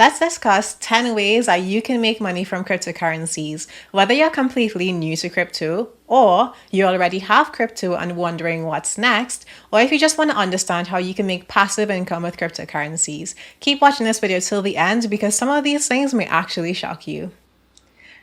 Let's discuss 10 ways that you can make money from cryptocurrencies, whether you're completely new to crypto or you already have crypto and wondering what's next, or if you just want to understand how you can make passive income with cryptocurrencies. Keep watching this video till the end because some of these things may actually shock you.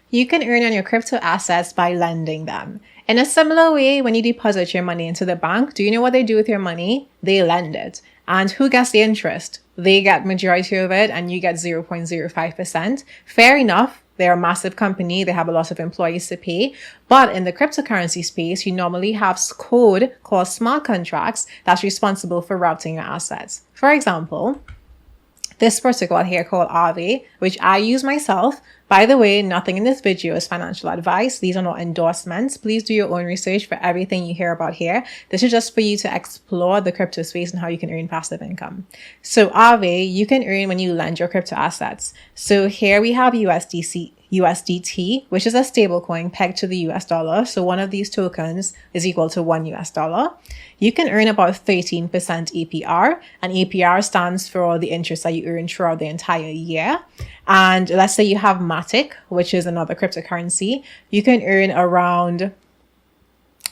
You can earn on your crypto assets by lending them. In a similar way, when you deposit your money into the bank, do you know what they do with your money? They lend it. And who gets the interest? They get majority of it and you get 0.05%. Fair enough. They're a massive company. They have a lot of employees to pay. But in the cryptocurrency space, you normally have code called smart contracts that's responsible for routing your assets. For example, this protocol here called Aave, which I use myself. By the way, nothing in this video is financial advice. These are not endorsements. Please do your own research for everything you hear about here. This is just for you to explore the crypto space and how you can earn passive income. So Aave, you can earn when you lend your crypto assets. So here we have USDT, which is a stable coin pegged to the US dollar. So one of these tokens is equal to $1. You can earn about 13% APR, and APR stands for the interest that you earn throughout the entire year. And let's say you have Matic, which is another cryptocurrency. You can earn around,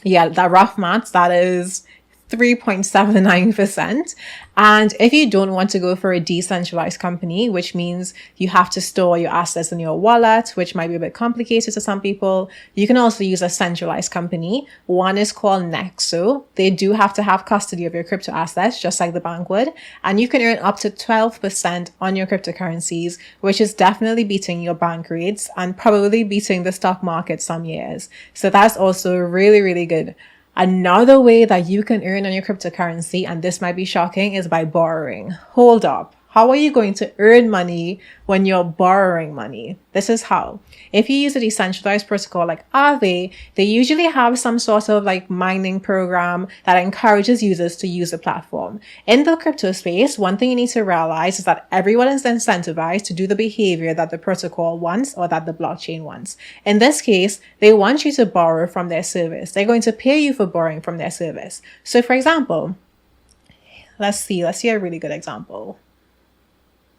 that rough maths, that is 3.79%. And if you don't want to go for a decentralized company, which means you have to store your assets in your wallet, which might be a bit complicated to some people, you can also use a centralized company. One is called Nexo. They do have to have custody of your crypto assets, just like the bank would. And you can earn up to 12% on your cryptocurrencies, which is definitely beating your bank rates and probably beating the stock market some years. So that's also really, really good. Another way that you can earn on your cryptocurrency, and this might be shocking, is by borrowing. Hold up. How are you going to earn money when you're borrowing money? This is how. If you use a decentralized protocol like Aave, they usually have some sort of like mining program that encourages users to use the platform. In the crypto space, one thing you need to realize is that everyone is incentivized to do the behavior that the protocol wants or that the blockchain wants. In this case, they want you to borrow from their service. They're going to pay you for borrowing from their service. So for example, let's see a really good example.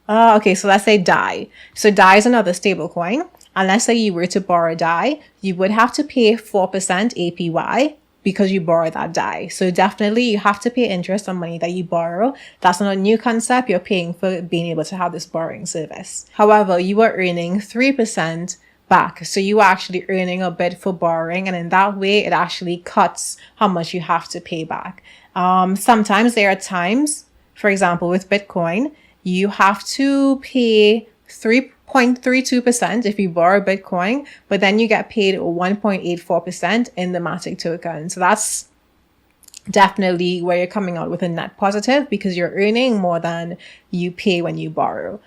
Okay, so let's say DAI. So DAI is another stable coin. And let's say you were to borrow DAI, you would have to pay 4% APY because you borrow that DAI. So definitely you have to pay interest on money that you borrow. That's not a new concept. You're paying for being able to have this borrowing service. However, you are earning 3% back. So you are actually earning a bit for borrowing. And in that way, it actually cuts how much you have to pay back. Sometimes there are times, for example, with Bitcoin, you have to pay 3.32% if you borrow Bitcoin, but then you get paid 1.84% in the Matic token. So that's definitely where you're coming out with a net positive because you're earning more than you pay when you borrow.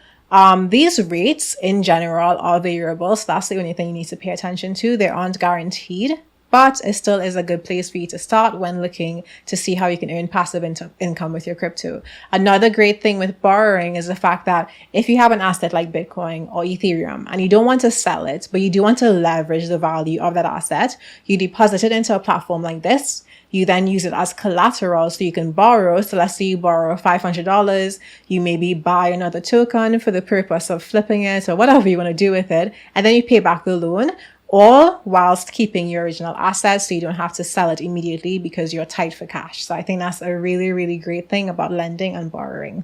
These rates in general are variable, so that's the only thing you need to pay attention to. They aren't guaranteed, but it still is a good place for you to start when looking to see how you can earn passive income with your crypto. Another great thing with borrowing is the fact that if you have an asset like Bitcoin or Ethereum and you don't want to sell it, but you do want to leverage the value of that asset, you deposit it into a platform like this. You then use it as collateral so you can borrow. So let's say you borrow $500. You maybe buy another token for the purpose of flipping it or whatever you want to do with it. And then you pay back the loan, all whilst keeping your original assets so you don't have to sell it immediately because you're tight for cash. So I think that's a really, really great thing about lending and borrowing.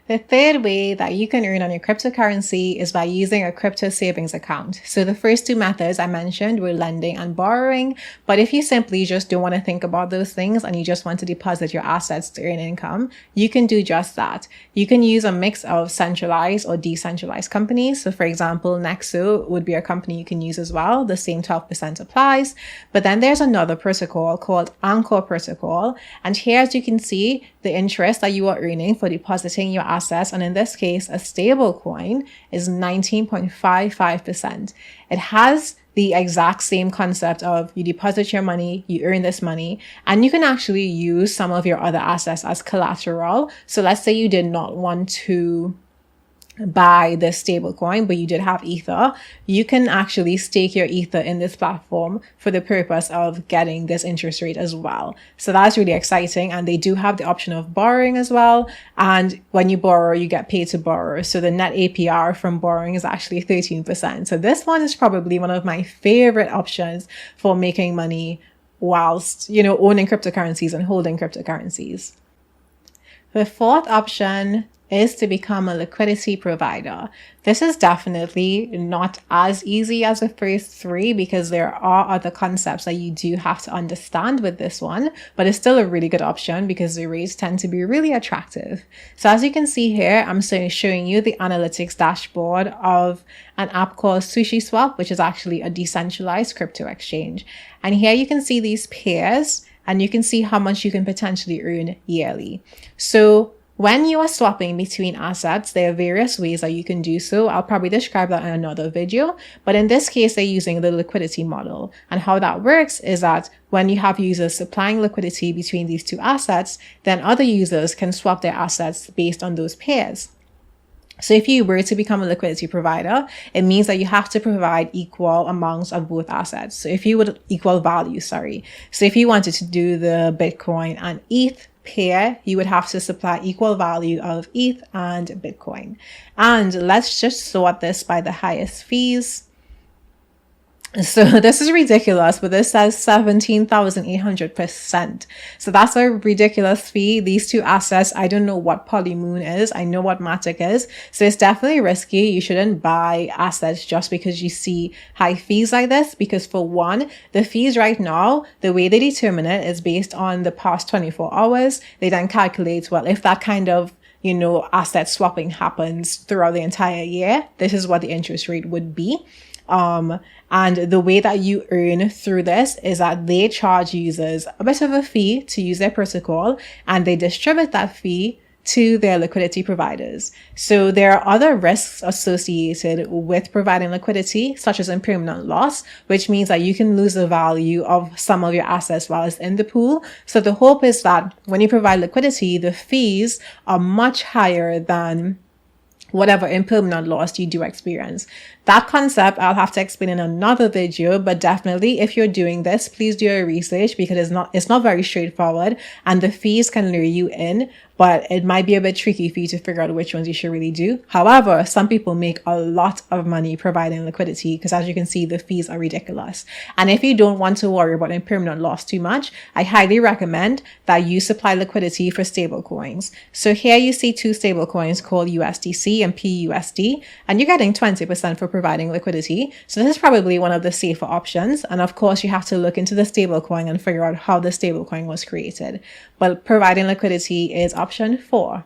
The third way that you can earn on your cryptocurrency is by using a crypto savings account. So the first two methods I mentioned were lending and borrowing. But if you simply just don't want to think about those things and you just want to deposit your assets to earn income, you can do just that. You can use a mix of centralized or decentralized companies. So for example, Nexo would be a company you can use as well. The same 12% applies. But then there's another protocol called Anchor Protocol. And here, as you can see, the interest that you are earning for depositing your assets, and in this case, a stable coin, is 19.55%. It has the exact same concept of you deposit your money, you earn this money, and you can actually use some of your other assets as collateral. So let's say you did not want to buy this stable coin, but you did have Ether, you can actually stake your Ether in this platform for the purpose of getting this interest rate as well. So that's really exciting. And they do have the option of borrowing as well. And when you borrow, you get paid to borrow. So the net APR from borrowing is actually 13%. So this one is probably one of my favorite options for making money whilst, owning cryptocurrencies and holding cryptocurrencies. The fourth option is to become a liquidity provider. This is definitely not as easy as the first three because there are other concepts that you do have to understand with this one, but it's still a really good option because the rates tend to be really attractive. So as you can see here, I'm showing you the analytics dashboard of an app called SushiSwap, which is actually a decentralized crypto exchange. And here you can see these pairs and you can see how much you can potentially earn yearly. So when you are swapping between assets, there are various ways that you can do so. I'll probably describe that in another video. But in this case, they're using the liquidity model. And how that works is that when you have users supplying liquidity between these two assets, then other users can swap their assets based on those pairs. So if you were to become a liquidity provider, it means that you have to provide equal amounts of both assets. So if you would equal value, So if you wanted to do the Bitcoin and ETH pair, you would have to supply equal value of ETH and Bitcoin. And let's just sort this by the highest fees. So this is ridiculous, but this says 17,800%. So that's a ridiculous fee. These two assets, I don't know what Polymoon is. I know what Matic is. So it's definitely risky. You shouldn't buy assets just because you see high fees like this. Because for one, the fees right now, the way they determine it is based on the past 24 hours. They then calculate, well, if that kind of asset swapping happens throughout the entire year, this is what the interest rate would be. And the way that you earn through this is that they charge users a bit of a fee to use their protocol, and they distribute that fee to their liquidity providers. So there are other risks associated with providing liquidity, such as impermanent loss, which means that you can lose the value of some of your assets while it's in the pool. So the hope is that when you provide liquidity, the fees are much higher than whatever impermanent loss you do experience. That concept I'll have to explain in another video, but definitely if you're doing this, please do your research because it's not very straightforward and the fees can lure you in, but it might be a bit tricky for you to figure out which ones you should really do. However, some people make a lot of money providing liquidity because as you can see, the fees are ridiculous. And if you don't want to worry about impermanent loss too much, I highly recommend that you supply liquidity for stable coins. So here you see two stable coins called USDC and PUSD, and you're getting 20% for providing liquidity. So this is probably one of the safer options. And of course, you have to look into the stable coin and figure out how the stable coin was created. But providing liquidity is option 4.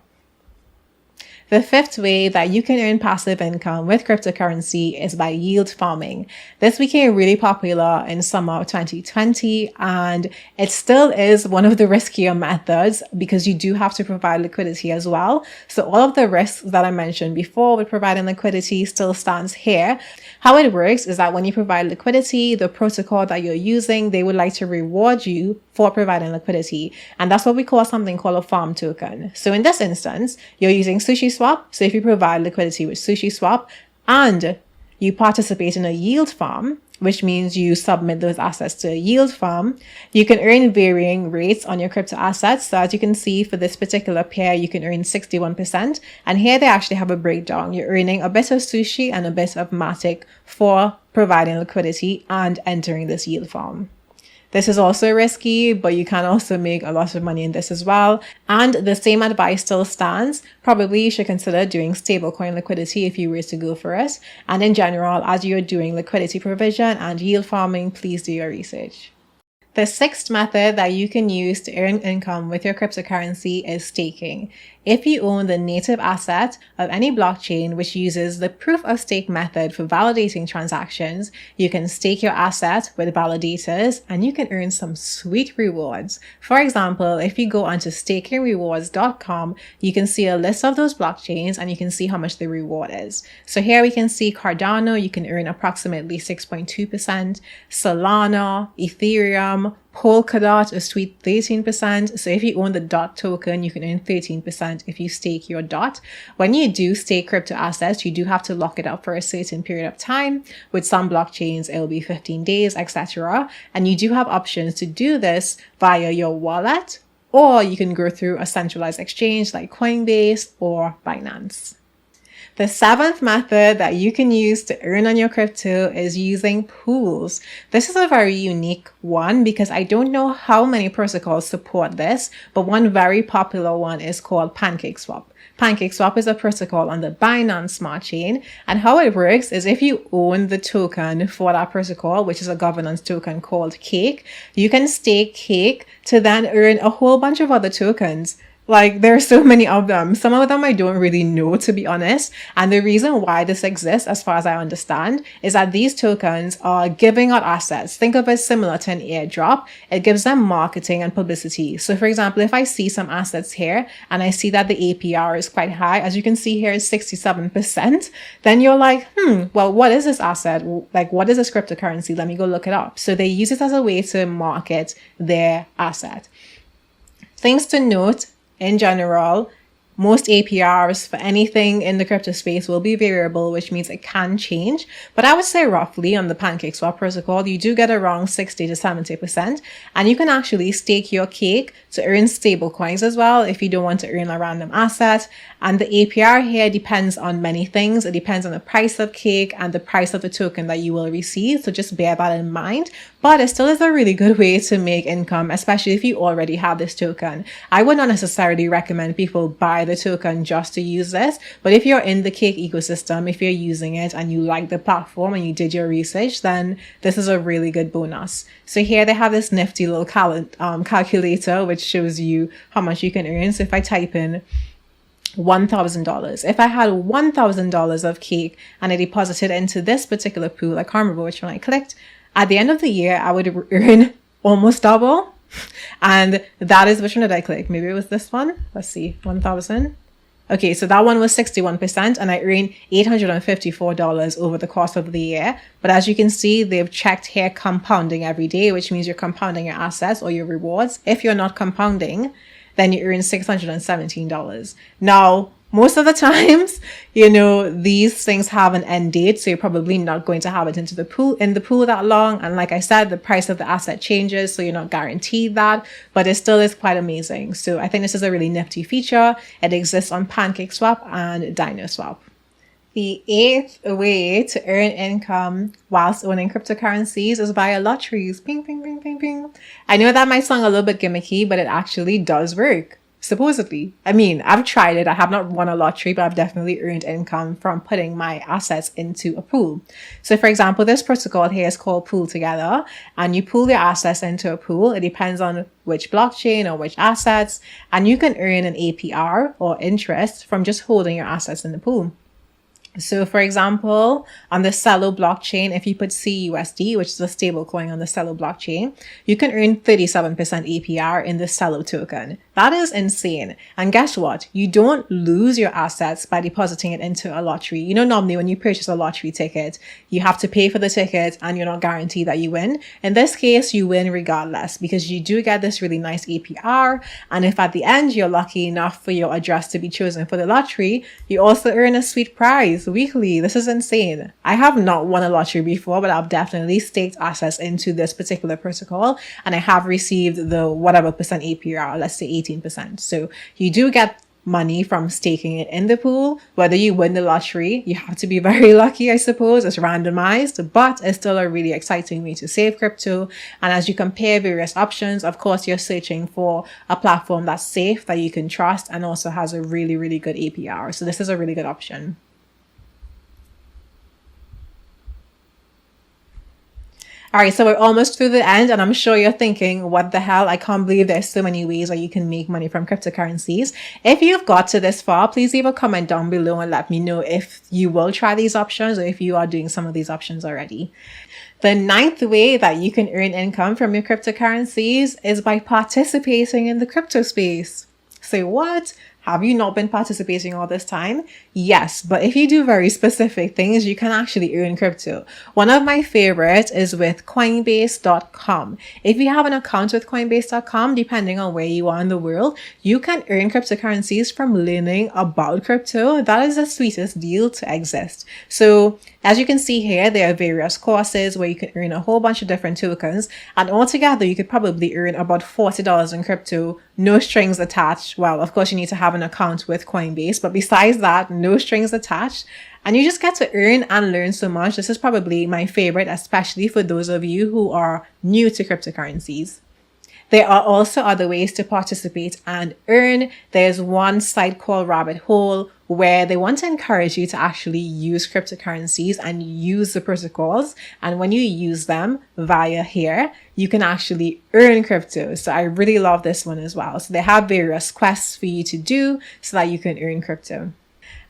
The fifth way that you can earn passive income with cryptocurrency is by yield farming. This became really popular in summer of 2020, and it still is one of the riskier methods because you do have to provide liquidity as well. So all of the risks that I mentioned before with providing liquidity still stands here. How it works is that when you provide liquidity, the protocol that you're using, they would like to reward you for providing liquidity. And that's what we call something called a farm token. So in this instance, you're using SushiSwap. So if you provide liquidity with SushiSwap and you participate in a yield farm, which means you submit those assets to a yield farm, you can earn varying rates on your crypto assets. So as you can see for this particular pair, you can earn 61%. And here they actually have a breakdown. You're earning a bit of Sushi and a bit of Matic for providing liquidity and entering this yield farm. This is also risky, but you can also make a lot of money in this as well. And the same advice still stands. Probably you should consider doing stablecoin liquidity if you were to go for it. And in general, as you're doing liquidity provision and yield farming, please do your research. The sixth method that you can use to earn income with your cryptocurrency is staking. If you own the native asset of any blockchain which uses the proof of stake method for validating transactions, you can stake your asset with validators and you can earn some sweet rewards. For example, if you go onto stakingrewards.com, you can see a list of those blockchains and you can see how much the reward is. So here we can see Cardano, you can earn approximately 6.2%, Solana, Ethereum, Polkadot, a sweet 13%. So if you own the DOT token, you can earn 13% if you stake your DOT. When you do stake crypto assets, you do have to lock it up for a certain period of time. With some blockchains, it'll be 15 days, etc. And you do have options to do this via your wallet, or you can go through a centralized exchange like Coinbase or Binance. The seventh method that you can use to earn on your crypto is using pools. This is a very unique one because I don't know how many protocols support this, but one very popular one is called PancakeSwap. PancakeSwap is a protocol on the Binance Smart Chain, and how it works is if you own the token for that protocol, which is a governance token called Cake, you can stake Cake to then earn a whole bunch of other tokens. Like, there are so many of them. Some of them I don't really know, to be honest. And the reason why this exists, as far as I understand, is that these tokens are giving out assets. Think of it similar to an airdrop. It gives them marketing and publicity. So for example, if I see some assets here and I see that the APR is quite high, as you can see here is 67%, then you're like, well, what is this asset? Like, what is this cryptocurrency? Let me go look it up. So they use it as a way to market their asset. Things to note. In general, most APRs for anything in the crypto space will be variable, which means it can change. But I would say roughly on the PancakeSwap protocol, you do get around 60 to 70%. And you can actually stake your Cake to earn stable coins as well if you don't want to earn a random asset. And the APR here depends on many things. It depends on the price of Cake and the price of the token that you will receive. So just bear that in mind. But it still is a really good way to make income, especially if you already have this token. I would not necessarily recommend people buy the token just to use this. But if you're in the Cake ecosystem, if you're using it and you like the platform and you did your research, then this is a really good bonus. So here they have this nifty little calculator, which shows you how much you can earn. So if I type in $1,000. If I had $1,000 of Cake and I deposited into this particular pool, I can't remember which one I clicked, at the end of the year, I would earn almost double. And that is, which one did I click? Maybe it was this one. Let's see, 1,000. Okay, so that one was 61% and I earned $854 over the course of the year. But as you can see, they've checked here compounding every day, which means you're compounding your assets or your rewards. If you're not compounding, then you earn $617. Now, most of the times, these things have an end date, so you're probably not going to have it in the pool that long. And like I said, the price of the asset changes, so you're not guaranteed that, but it still is quite amazing. So I think this is a really nifty feature. It exists on PancakeSwap and DinoSwap. The eighth way to earn income whilst owning cryptocurrencies is via lotteries. Ping, ping, ping, ping, ping. I know that might sound a little bit gimmicky, but it actually does work. Supposedly. I mean, I've tried it. I have not won a lottery, but I've definitely earned income from putting my assets into a pool. So for example, this protocol here is called Pool Together, and you pool your assets into a pool. It depends on which blockchain or which assets, and you can earn an APR or interest from just holding your assets in the pool. So for example, on the Celo blockchain, if you put CUSD, which is a stable coin on the Celo blockchain, you can earn 37% APR in the Celo token. That is insane. And guess what? You don't lose your assets by depositing it into a lottery. Normally when you purchase a lottery ticket, you have to pay for the ticket and you're not guaranteed that you win. In this case, you win regardless because you do get this really nice APR. And if at the end you're lucky enough for your address to be chosen for the lottery, you also earn a sweet prize weekly. This is insane. I have not won a lottery before, but I've definitely staked assets into this particular protocol and I have received the whatever percent APR, let's say 18%. So you do get money from staking it in the pool. Whether you win the lottery, you have to be very lucky, I suppose. It's randomized, but it's still a really exciting way to save crypto. And as you compare various options, of course, you're searching for a platform that's safe, that you can trust, and also has a really, really good APR. So this is a really good option. All right, so we're almost through the end, and I'm sure you're thinking, what the hell? I can't believe there's so many ways that you can make money from cryptocurrencies. If you've got to this far, please leave a comment down below and let me know if you will try these options or if you are doing some of these options already. The ninth way that you can earn income from your cryptocurrencies is by participating in the crypto space. Say what? Have you not been participating all this time? Yes, but if you do very specific things, you can actually earn crypto. One of my favorites is with Coinbase.com. If you have an account with Coinbase.com, depending on where you are in the world, you can earn cryptocurrencies from learning about crypto. That is the sweetest deal to exist. So as you can see here, there are various courses where you can earn a whole bunch of different tokens, and altogether you could probably earn about $40 in crypto, no strings attached. Well, of course you need to have an account with Coinbase, but besides that, no strings attached. And you just get to earn and learn so much. This is probably my favorite, especially for those of you who are new to cryptocurrencies. There are also other ways to participate and earn. There's one site called Rabbit Hole where they want to encourage you to actually use cryptocurrencies and use the protocols. And when you use them via here, you can actually earn crypto. So I really love this one as well. So they have various quests for you to do so that you can earn crypto.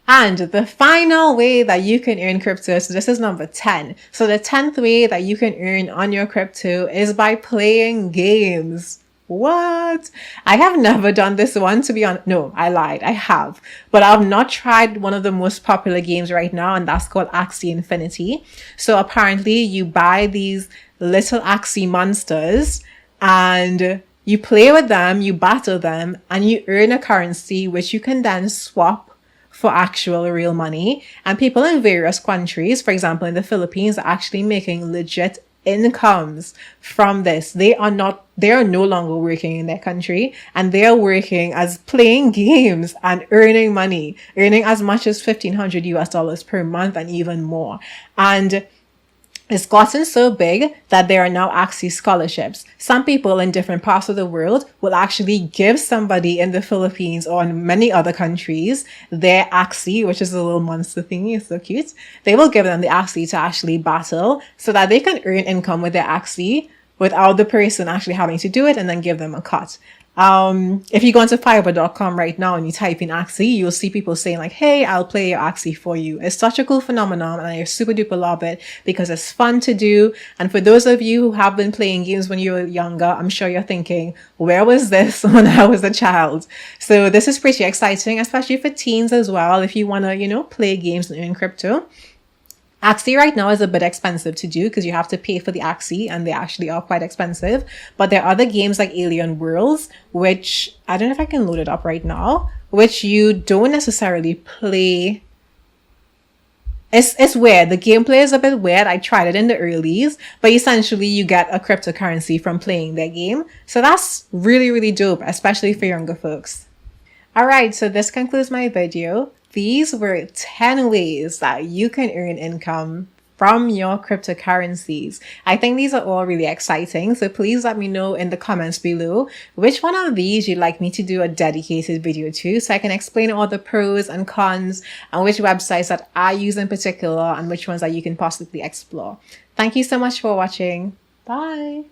And the final way that you can earn crypto, so this is number 10. So the 10th way that you can earn on your crypto is by playing games. What? I have never done this one, to be honest. No, I lied. I have. But I've not tried one of the most popular games right now, and that's called Axie Infinity. So apparently you buy these little Axie monsters and you play with them, you battle them, and you earn a currency which you can then swap for actual real money. And people in various countries, for example, in the Philippines, are actually making legit incomes from this. They are no longer working in their country, and they are working as playing games and earning money, earning as much as $1,500 per month and even more. And it's gotten so big that there are now Axie scholarships. Some people in different parts of the world will actually give somebody in the Philippines or in many other countries their Axie, which is a little monster thingy. It's so cute. They will give them the Axie to actually battle so that they can earn income with their Axie without the person actually having to do it and then give them a cut. If you go onto Fiverr.com right now and you type in Axie, you'll see people saying like, hey, I'll play your Axie for you. It's such a cool phenomenon and I super duper love it because it's fun to do. And for those of you who have been playing games when you were younger, I'm sure you're thinking, where was this when I was a child? So this is pretty exciting, especially for teens as well. If you want to, play games and earn crypto. Axie right now is a bit expensive to do because you have to pay for the Axie and they actually are quite expensive. But there are other games like Alien Worlds, which I don't know if I can load it up right now, which you don't necessarily play. It's weird. The gameplay is a bit weird. I tried it in the earlies, but essentially you get a cryptocurrency from playing their game. So that's really, really dope, especially for younger folks. All right, so this concludes my video. These were 10 ways that you can earn income from your cryptocurrencies. I think these are all really exciting. So please let me know in the comments below which one of these you'd like me to do a dedicated video to so I can explain all the pros and cons and which websites that I use in particular and which ones that you can possibly explore. Thank you so much for watching. Bye.